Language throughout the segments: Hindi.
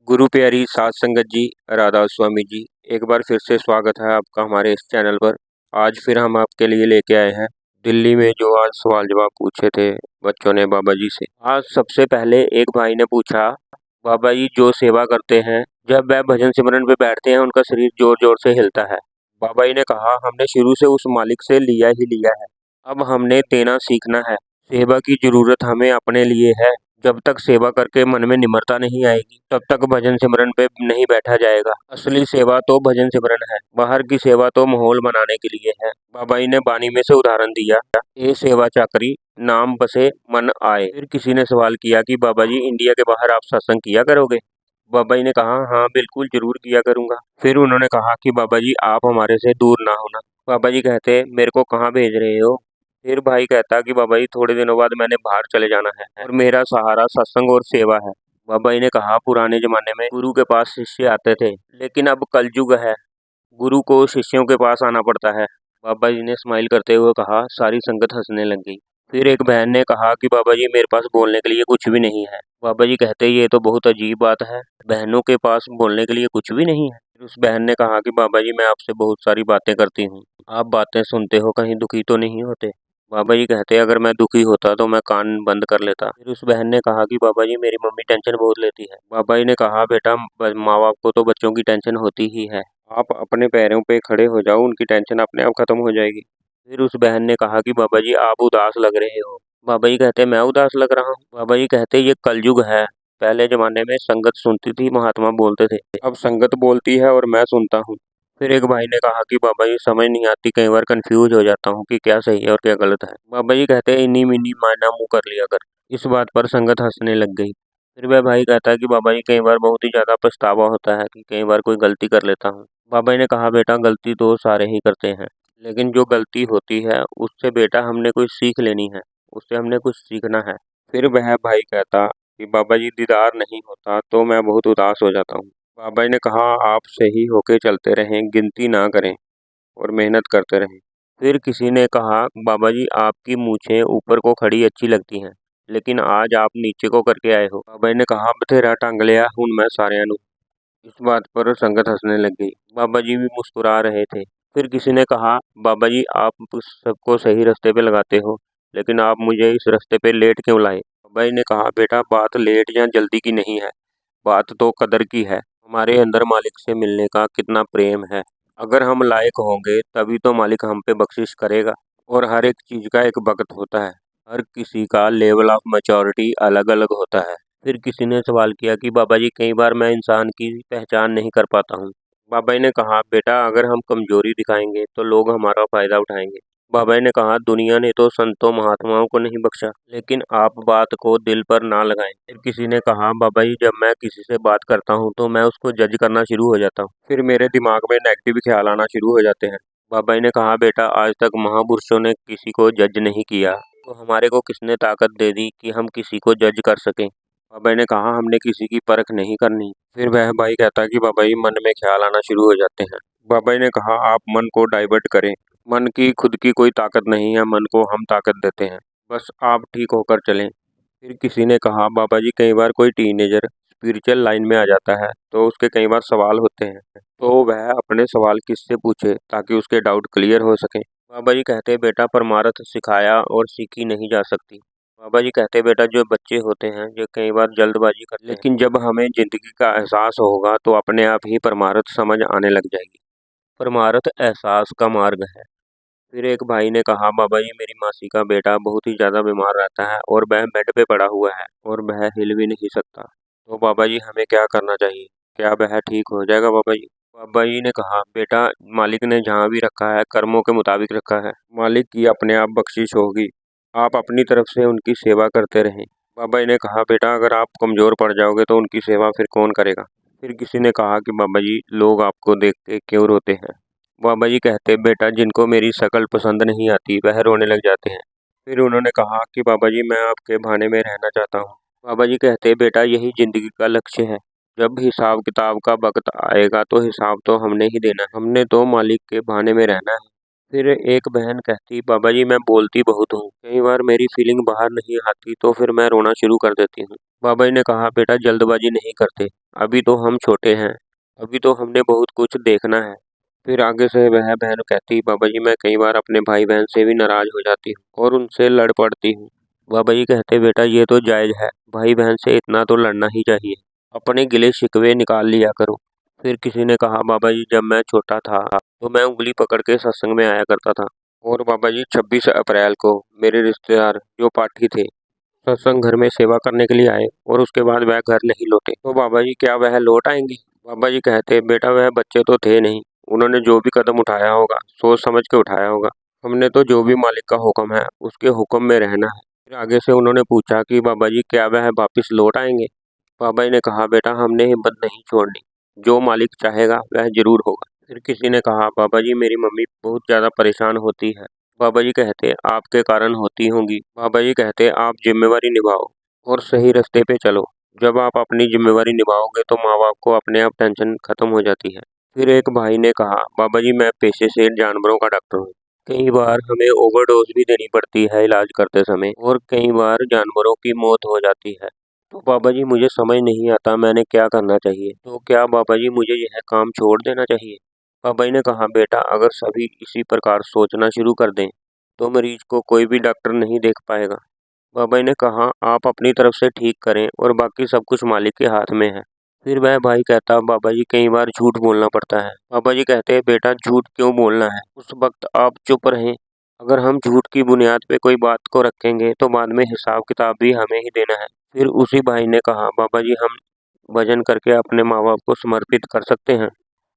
गुरु प्यारी साध संगत जी, राधा स्वामी जी, एक बार फिर से स्वागत है आपका हमारे इस चैनल पर। आज फिर हम आपके लिए लेके आए हैं दिल्ली में जो आज सवाल जवाब पूछे थे बच्चों ने बाबा जी से। आज सबसे पहले एक भाई ने पूछा, बाबा जी जो सेवा करते हैं, जब वह भजन सिमरन पे बैठते हैं उनका शरीर जोर जोर से हिलता है। बाबा जी ने कहा, हमने शुरू से उस मालिक से लिया ही लिया है, अब हमने देना सीखना है। सेवा की जरूरत हमें अपने लिए है। जब तक सेवा करके मन में निम्रता नहीं आएगी तब तक भजन सिमरन पे नहीं बैठा जाएगा। असली सेवा तो भजन सिमरन है, बाहर की सेवा तो माहौल बनाने के लिए है। बाबा जी ने बानी में से उदाहरण दिया, ये सेवा चाकरी नाम बसे मन आए। फिर किसी ने सवाल किया कि बाबा जी इंडिया के बाहर आप सत्संग किया करोगे? बाबा जी ने कहा, हाँ बिल्कुल जरूर किया करूंगा। फिर उन्होंने कहा कि बाबा जी आप हमारे से दूर ना होना। बाबा जी कहते, मेरे को कहाँ भेज रहे हो? फिर भाई कहता कि बाबा जी थोड़े दिनों बाद मैंने बाहर चले जाना है और मेरा सहारा सत्संग और सेवा है। बाबा जी ने कहा, पुराने जमाने में गुरु के पास शिष्य आते थे, लेकिन अब कलयुग है, गुरु को शिष्यों के पास आना पड़ता है। बाबा जी ने स्माइल करते हुए कहा। सारी संगत हंसने लग गई। फिर एक बहन ने कहा कि बाबा जी मेरे पास बोलने के लिए कुछ भी नहीं है। बाबा जी कहते, ये तो बहुत अजीब बात है, बहनों के पास बोलने के लिए कुछ भी नहीं है। फिर उस बहन ने कहा कि बाबा जी मैं आपसे बहुत सारी बातें करती हूँ, आप बातें सुनते हो, कहीं दुखी तो नहीं होते? बाबा जी कहते, अगर मैं दुखी होता तो मैं कान बंद कर लेता। फिर उस बहन ने कहा कि बाबा जी मेरी मम्मी टेंशन बहुत लेती है। बाबा जी ने कहा, बेटा माँ बाप को तो बच्चों की टेंशन होती ही है, आप अपने पैरों पे खड़े हो जाओ, उनकी टेंशन अपने आप खत्म हो जाएगी। फिर उस बहन ने कहा कि बाबा जी आप उदास लग रहे हो। बाबा जी कहते, मैं उदास लग रहा हूँ? बाबा जी कहते, ये कलयुग है, पहले जमाने में संगत सुनती थी, महात्मा बोलते थे, अब संगत बोलती है और मैं सुनता हूँ। फिर एक भाई ने कहा कि बाबा जी समझ नहीं आती, कई बार कंफ्यूज हो जाता हूँ कि क्या सही है और क्या गलत है। बाबा जी कहते हैं, इन्हीं मिनी मायना मुँह कर लिया कर। इस बात पर संगत हंसने लग गई। फिर वह भाई कहता है कि बाबा जी कई बार बहुत ही ज्यादा पछतावा होता है कि कई बार कोई गलती कर लेता हूँ। बाबा जी ने कहा, बेटा गलती तो सारे ही करते हैं, लेकिन जो गलती होती है उससे बेटा हमने कुछ सीख लेनी है, उससे हमने कुछ सीखना है। फिर वह भाई कहता कि बाबा जी दीदार नहीं होता तो मैं बहुत उदास हो जाता हूँ। बाबा जी ने कहा, आप सही होके चलते रहें, गिनती ना करें और मेहनत करते रहें। फिर किसी ने कहा, बाबा जी आपकी मूछें ऊपर को खड़ी अच्छी लगती हैं, लेकिन आज आप नीचे को करके आए हो। बाबा जी ने कहा, बथेरा टांग लिया हूं मैं साਰਿਆਂ ਨੂੰ। इस बात पर संगत हंसने लग गई। बाबा जी भी मुस्कुरा रहे थे। फिर किसी ने कहा, बाबा जी आप सबको सही रास्ते पे लगाते हो, लेकिन आप मुझे इस रास्ते पे लेट क्यों लाए? बाबा जी ने कहा, बेटा बात लेट या जल्दी की नहीं है, बात तो कदर की है, हमारे अंदर मालिक से मिलने का कितना प्रेम है। अगर हम लायक होंगे तभी तो मालिक हम पे बख्शिश करेगा। और हर एक चीज़ का एक वक्त होता है, हर किसी का लेवल ऑफ मैच्योरिटी अलग अलग होता है। फिर किसी ने सवाल किया कि बाबा जी कई बार मैं इंसान की पहचान नहीं कर पाता हूँ। बाबा जी ने कहा, बेटा अगर हम कमजोरी दिखाएंगे तो लोग हमारा फायदा उठाएंगे। बाबा जी ने कहा, दुनिया ने तो संतों महात्माओं को नहीं बख्शा, लेकिन आप बात को दिल पर ना लगाएं। फिर किसी ने कहा, बाबा जी जब मैं किसी से बात करता हूँ तो मैं उसको जज करना शुरू हो जाता हूँ, फिर मेरे दिमाग में नेगेटिव ख्याल आना शुरू हो जाते हैं। बाबा जी ने कहा, बेटा आज तक महापुरुषों ने किसी को जज नहीं किया, तो हमारे को किसने ताकत दे दी कि हम किसी को जज कर सकें? बाबा जी ने कहा, हमने किसी की परख नहीं करनी। फिर वह भाई कहता कि बाबा जी मन में ख्याल आना शुरू हो जाते हैं। बाबा जी ने कहा, आप मन को डाइवर्ट करें, मन की खुद की कोई ताकत नहीं है, मन को हम ताकत देते हैं, बस आप ठीक होकर चलें। फिर किसी ने कहा, बाबा जी कई बार कोई टीनेजर स्पिरिचुअल लाइन में आ जाता है तो उसके कई बार सवाल होते हैं, तो वह अपने सवाल किससे पूछे ताकि उसके डाउट क्लियर हो सके? बाबा जी कहते, बेटा परमार्थ सिखाया और सीखी नहीं जा सकती। बाबा जी कहते, बेटा जो बच्चे होते हैं जो कई बार जल्दबाजी करते हैं, लेकिन जब हमें जिंदगी का एहसास होगा तो अपने आप ही परमार्थ समझ आने लग जाएगी। परमार्थ एहसास का मार्ग है। फिर एक भाई ने कहा, बाबा जी मेरी मासी का बेटा बहुत ही ज़्यादा बीमार रहता है और वह बेड पे पड़ा हुआ है और वह हिल भी नहीं सकता, तो बाबा जी हमें क्या करना चाहिए, क्या वह ठीक हो जाएगा बाबा जी? बाबा जी ने कहा, बेटा मालिक ने जहाँ भी रखा है कर्मों के मुताबिक रखा है, मालिक की अपने आप बख्शिश होगी, आप अपनी तरफ से उनकी सेवा करते रहें। बाबा जी ने कहा, बेटा अगर आप कमज़ोर पड़ जाओगे तो उनकी सेवा फिर कौन करेगा? फिर किसी ने कहा कि बाबा जी लोग आपको देख के क्यों रोते हैं? बाबा जी कहते, बेटा जिनको मेरी शक्ल पसंद नहीं आती वह रोने लग जाते हैं। फिर उन्होंने कहा कि बाबा जी मैं आपके भाने में रहना चाहता हूँ। बाबा जी कहते, बेटा यही जिंदगी का लक्ष्य है, जब हिसाब किताब का वक्त आएगा तो हिसाब तो हमने ही देना है, हमने तो मालिक के भाने में रहना है। फिर एक बहन कहती, बाबा जी मैं बोलती बहुत हूँ, कई बार मेरी फीलिंग बाहर नहीं आती तो फिर मैं रोना शुरू कर देती हूँ। बाबा जी ने कहा, बेटा जल्दबाजी नहीं करते, अभी तो हम छोटे हैं, अभी तो हमने बहुत कुछ देखना है। फिर आगे से वह बहन कहती, बाबा जी मैं कई बार अपने भाई बहन से भी नाराज हो जाती हूँ और उनसे लड़ पड़ती हूँ। बाबा जी कहते, बेटा ये तो जायज़ है, भाई बहन से इतना तो लड़ना ही चाहिए, अपने गिले शिकवे निकाल लिया करो। फिर किसी ने कहा, बाबा जी जब मैं छोटा था तो मैं उंगली पकड़ के सत्संग में आया करता था, और बाबा जी 26 अप्रैल को मेरे रिश्तेदार जो पाठी थे सत्संग घर में सेवा करने के लिए आए और उसके बाद वह घर नहीं लौटे, तो बाबा जी क्या वह लौट आएंगे? बाबा जी कहते, बेटा वह बच्चे तो थे नहीं, उन्होंने जो भी कदम उठाया होगा सोच समझ के उठाया होगा, हमने तो जो भी मालिक का हुक्म है उसके हुक्म में रहना है। फिर आगे से उन्होंने पूछा कि बाबा जी क्या वह वापिस लौट आएंगे? बाबा जी ने कहा, बेटा हमने हिम्मत नहीं छोड़नी, जो मालिक चाहेगा वह जरूर होगा। फिर किसी ने कहा, बाबा जी मेरी मम्मी बहुत ज़्यादा परेशान होती है। बाबा जी कहते, आपके कारण होती होंगी। बाबा जी कहते, आप जिम्मेवारी निभाओ और सही रास्ते पे चलो। जब आप अपनी जिम्मेवारी निभाओगे तो माँ बाप को अपने आप टेंशन खत्म हो जाती है। फिर एक भाई ने कहा, बाबा जी मैं पेशे से जानवरों का डॉक्टर हूँ, कई बार हमें ओवरडोज भी देनी पड़ती है इलाज करते समय, और कई बार जानवरों की मौत हो जाती है। तो बाबा जी मुझे समझ नहीं आता मैंने क्या करना चाहिए, तो क्या बाबा जी मुझे यह काम छोड़ देना चाहिए? बाबा जी ने कहा, बेटा अगर सभी इसी प्रकार सोचना शुरू कर दें तो मरीज को कोई भी डॉक्टर नहीं देख पाएगा। बाबा जी ने कहा, आप अपनी तरफ से ठीक करें और बाकी सब कुछ मालिक के हाथ में है। फिर वह भाई कहता, बाबा जी कई बार झूठ बोलना पड़ता है। बाबा जी कहते, बेटा झूठ क्यों बोलना है, उस वक्त आप चुप रहें। अगर हम झूठ की बुनियाद पे कोई बात को रखेंगे तो बाद में हिसाब किताब भी हमें ही देना है। फिर उसी भाई ने कहा, बाबा जी हम भजन करके अपने माँ बाप को समर्पित कर सकते हैं।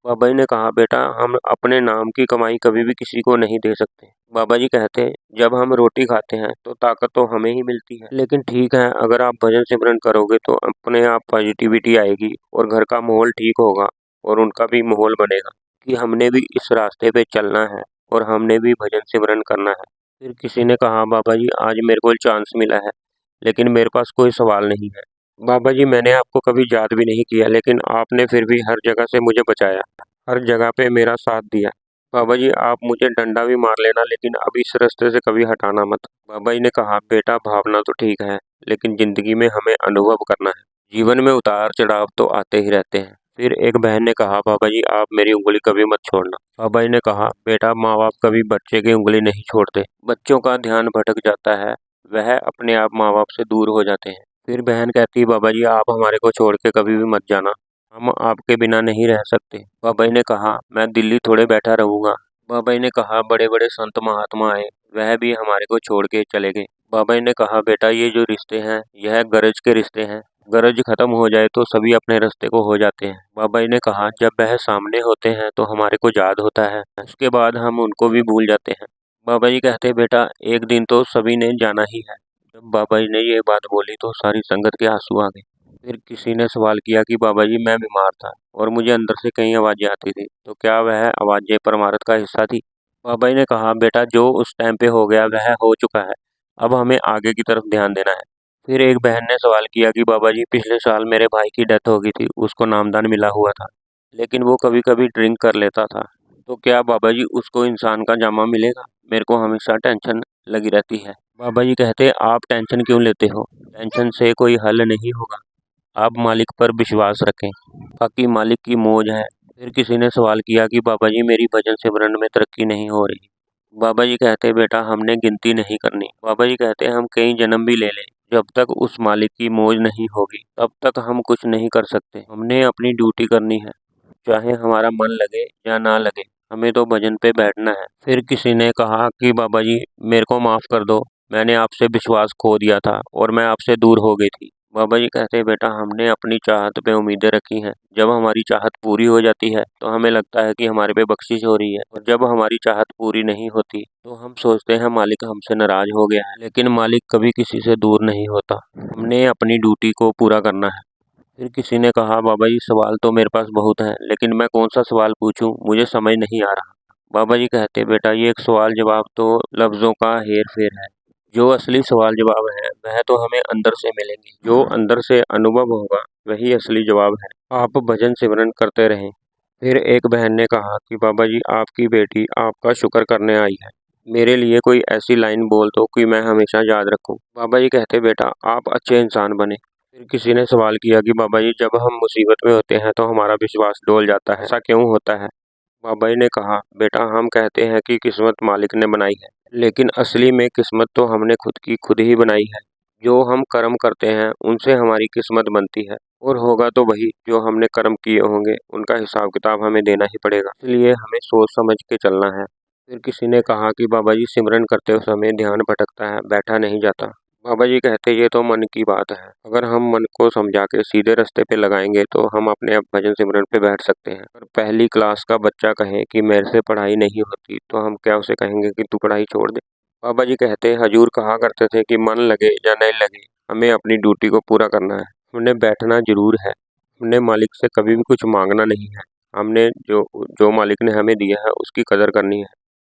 बाबा जी ने कहा, बेटा हम अपने नाम की कमाई कभी भी किसी को नहीं दे सकते। बाबा जी कहते, जब हम रोटी खाते हैं तो ताकत तो हमें ही मिलती है, लेकिन ठीक है अगर आप भजन सिमरन करोगे तो अपने आप पॉजिटिविटी आएगी और घर का माहौल ठीक होगा और उनका भी माहौल बनेगा कि हमने भी इस रास्ते पे चलना है और हमने भी भजन सिमरन करना है। फिर किसी ने कहा, बाबा जी आज मेरे को चांस मिला है लेकिन मेरे पास कोई सवाल नहीं है। बाबा जी मैंने आपको कभी याद भी नहीं किया लेकिन आपने फिर भी हर जगह से मुझे बचाया, हर जगह पे मेरा साथ दिया। बाबा जी आप मुझे डंडा भी मार लेना लेकिन अब इस रास्ते से कभी हटाना मत। बाबा जी ने कहा, बेटा भावना तो ठीक है लेकिन जिंदगी में हमें अनुभव करना है, जीवन में उतार चढ़ाव तो आते ही रहते हैं। फिर एक बहन ने कहा, बाबा जी आप मेरी उंगली कभी मत छोड़ना। बाबा जी ने कहा, बेटा माँ बाप कभी बच्चे की उंगली नहीं छोड़ते, बच्चों का ध्यान भटक जाता है, वह अपने आप माँ बाप से दूर हो जाते हैं। फिर बहन कहती, बाबा जी आप हमारे को छोड़ के कभी भी मत जाना, हम आपके बिना नहीं रह सकते। बाबा जी ने कहा, मैं दिल्ली थोड़े बैठा रहूंगा। बाबा जी ने कहा, बड़े बड़े संत महात्मा आए, वह भी हमारे को छोड़ के चले गए। बाबा जी ने कहा, बेटा ये जो रिश्ते हैं यह गरज के रिश्ते हैं, गरज खत्म हो जाए तो सभी अपने रास्ते को हो जाते हैं। बाबा जी ने कहा, जब वह सामने होते हैं तो हमारे को याद होता है, उसके बाद हम उनको भी भूल जाते हैं। बाबा जी कहते, बेटा एक दिन तो सभी ने जाना ही है। जब बाबा जी ने ये बात बोली तो सारी संगत के आंसू आ गए। फिर किसी ने सवाल किया कि बाबा जी मैं बीमार था और मुझे अंदर से कई आवाज़ें आती थी, तो क्या वह आवाज़ें परमार्थ का हिस्सा थी? बाबा जी ने कहा, बेटा जो उस टाइम पे हो गया वह हो चुका है, अब हमें आगे की तरफ ध्यान देना है। फिर एक बहन ने सवाल किया कि बाबा जी पिछले साल मेरे भाई की डेथ हो गई थी, उसको नामदान मिला हुआ था, लेकिन वो कभी कभी ड्रिंक कर लेता था, तो क्या बाबा जी उसको इंसान का जामा मिलेगा? मेरे को हमेशा टेंशन लगी रहती है। बाबा जी कहते, आप टेंशन क्यों लेते हो, टेंशन से कोई हल नहीं होगा, आप मालिक पर विश्वास रखें, बाकी मालिक की मौज है। फिर किसी ने सवाल किया कि बाबा जी मेरी भजन सिमरन में तरक्की नहीं हो रही। बाबा जी कहते, बेटा हमने गिनती नहीं करनी। बाबा जी कहते, हम कई जन्म भी ले लें, जब तक उस मालिक की मौज नहीं होगी तब तक हम कुछ नहीं कर सकते। हमने अपनी ड्यूटी करनी है, चाहे हमारा मन लगे या ना लगे, हमें तो भजन पे बैठना है। फिर किसी ने कहा कि बाबा जी मेरे को माफ़ कर दो, मैंने आपसे विश्वास खो दिया था और मैं आपसे दूर हो गई थी। बाबा जी कहते, बेटा हमने अपनी चाहत पे उम्मीदें रखी हैं, जब हमारी चाहत पूरी हो जाती है तो हमें लगता है कि हमारे पे बख्शिश हो रही है, और जब हमारी चाहत पूरी नहीं होती तो हम सोचते हैं मालिक हमसे नाराज हो गया है, लेकिन मालिक कभी किसी से दूर नहीं होता, हमने अपनी ड्यूटी को पूरा करना है। फिर किसी ने कहा, बाबा जी सवाल तो मेरे पास बहुत हैं लेकिन मैं कौन सा सवाल पूछूं, मुझे समझ नहीं आ रहा। बाबा जी कहते, बेटा ये एक सवाल जवाब तो लफ्ज़ों का हेर फेर है, जो असली सवाल जवाब है वह तो हमें अंदर से मिलेंगे, जो अंदर से अनुभव होगा वही असली जवाब है। आप भजन सिमरन करते रहें, फिर एक बहन ने कहा कि बाबा जी, आपकी बेटी आपका शुक्र करने आई है। मेरे लिए कोई ऐसी लाइन बोल दो कि मैं हमेशा याद रखूं। बाबा जी कहते, बेटा आप अच्छे इंसान बने। फिर किसी ने सवाल किया कि बाबा जी, जब हम मुसीबत में होते हैं तो हमारा विश्वास डोल जाता है, ऐसा क्यों होता है? बाबा जी ने कहा, बेटा हम कहते हैं कि किस्मत मालिक ने बनाई है, लेकिन असली में किस्मत तो हमने खुद ही बनाई है। जो हम कर्म करते हैं उनसे हमारी किस्मत बनती है, और होगा तो वही जो हमने कर्म किए होंगे, उनका हिसाब किताब हमें देना ही पड़ेगा। इसलिए हमें सोच समझ के चलना है। फिर किसी ने कहा कि बाबा जी, सिमरन करते समय ध्यान भटकता है, बैठा नहीं जाता। बाबा जी कहते, ये तो मन की बात है। अगर हम मन को समझा के सीधे रास्ते पे लगाएंगे तो हम अपने आप भजन सिमरन पे बैठ सकते हैं। अगर पहली क्लास का बच्चा कहे कि मेरे से पढ़ाई नहीं होती, तो हम क्या उसे कहेंगे कि तू पढ़ाई छोड़ दे? बाबा जी कहते, हजूर कहा करते थे कि मन लगे या नहीं लगे, हमें अपनी ड्यूटी को पूरा करना है। हमने बैठना जरूर है। हमने मालिक से कभी भी कुछ मांगना नहीं है। हमने जो जो मालिक ने हमें दिया है उसकी कदर करनी है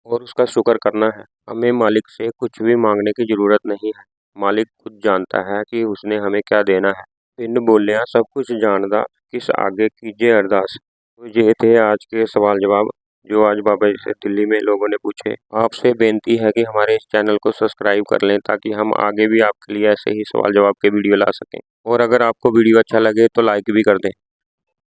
और उसका शुक्र करना है। हमें मालिक से कुछ भी मांगने की जरूरत नहीं है। मालिक खुद जानता है कि उसने हमें क्या देना है। पिंड बोलिया सब कुछ जानदा, किस आगे कीजिए अरदास। तो ये थे आज के सवाल जवाब जो आज बाबा जी से दिल्ली में लोगों ने पूछे। आपसे बेनती है कि हमारे इस चैनल को सब्सक्राइब कर लें ताकि हम आगे भी आपके लिए ऐसे ही सवाल जवाब के वीडियो ला सकें। और अगर आपको वीडियो अच्छा लगे तो लाइक भी कर दें।